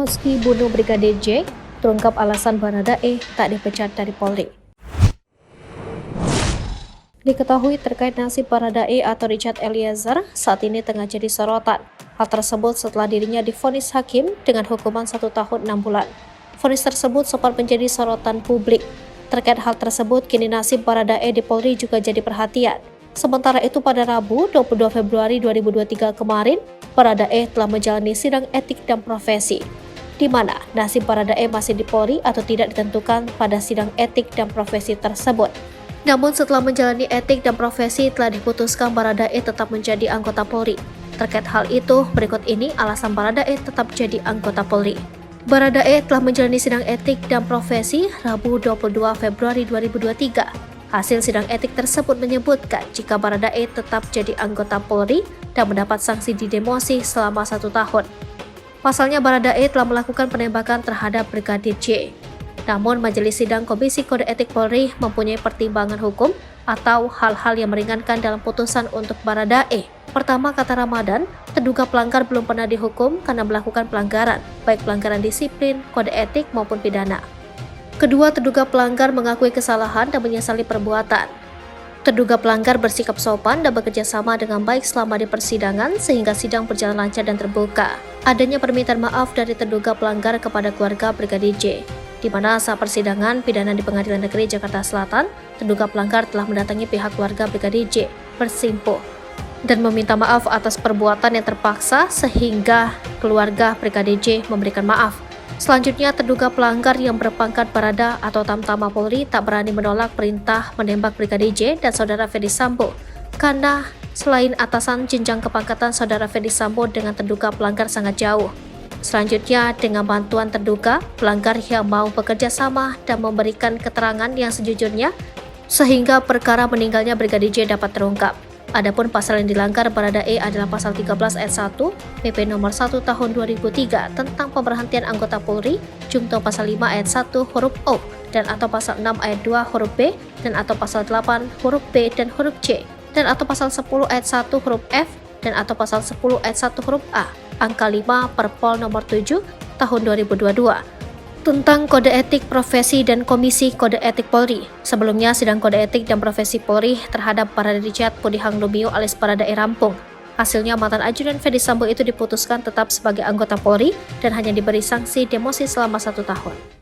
Meski bunuh Brigadir J, terungkap alasan Baradae tak dipecat dari Polri. Diketahui terkait nasib Baradae atau Richard Eliezer saat ini tengah jadi sorotan. Hal tersebut setelah dirinya divonis hakim dengan hukuman 1 tahun 6 bulan. Vonis tersebut sempat menjadi sorotan publik. Terkait hal tersebut, kini nasib Baradae di Polri juga jadi perhatian. Sementara itu pada Rabu 22 Februari 2023 kemarin, Baradae telah menjalani sidang etik dan profesi, di mana nasib Baradae masih di Polri atau tidak ditentukan pada sidang etik dan profesi tersebut. Namun setelah menjalani etik dan profesi telah diputuskan Baradae tetap menjadi anggota Polri. Terkait hal itu, berikut ini alasan Baradae tetap jadi anggota Polri. Baradae telah menjalani sidang etik dan profesi Rabu 22 Februari 2023. Hasil sidang etik tersebut menyebutkan jika Baradae tetap jadi anggota Polri dan mendapat sanksi didemosi selama 1 tahun. Pasalnya Baradae telah melakukan penembakan terhadap Brigadir J. Namun Majelis Sidang Komisi Kode Etik Polri mempunyai pertimbangan hukum atau hal-hal yang meringankan dalam putusan untuk Baradae. Pertama, kata Ramadan, terduga pelanggar belum pernah dihukum karena melakukan pelanggaran, baik pelanggaran disiplin, kode etik maupun pidana. Kedua, terduga pelanggar mengakui kesalahan dan menyesali perbuatan. Terduga pelanggar bersikap sopan dan bekerja sama dengan baik selama di persidangan sehingga sidang berjalan lancar dan terbuka. Adanya permintaan maaf dari terduga pelanggar kepada keluarga Brigadir J, di mana saat persidangan pidana di Pengadilan Negeri Jakarta Selatan, terduga pelanggar telah mendatangi pihak keluarga Brigadir J bersimpuh dan meminta maaf atas perbuatan yang terpaksa sehingga keluarga Brigadir J memberikan maaf. Selanjutnya, terduga pelanggar yang berpangkat Barada atau Tamtama Polri tak berani menolak perintah menembak Brigadir J dan saudara Ferdy Sambo karena selain atasan, jenjang kepangkatan saudara Ferdy Sambo dengan terduga pelanggar sangat jauh. Selanjutnya, dengan bantuan terduga pelanggar yang mau bekerja sama dan memberikan keterangan yang sejujurnya sehingga perkara meninggalnya Brigadir J dapat terungkap. Adapun pasal yang dilanggar Baradae adalah pasal 13 ayat 1 PP nomor 1 tahun 2003 tentang pemberhentian anggota Polri, jungto pasal 5 ayat 1 huruf O dan atau pasal 6 ayat 2 huruf B dan atau pasal 8 huruf B dan huruf C dan atau pasal 10 ayat 1 huruf F dan atau pasal 10 ayat 1 huruf A angka 5 Perpol nomor 7 tahun 2022 tentang Kode Etik Profesi dan Komisi Kode Etik Polri. Sebelumnya, sidang Kode Etik dan Profesi Polri terhadap Baradae Richard Pudihang Lumiu alias Baradae rampung. Hasilnya, mantan ajudan Ferdy Sambo itu diputuskan tetap sebagai anggota Polri dan hanya diberi sanksi demosi selama 1 tahun.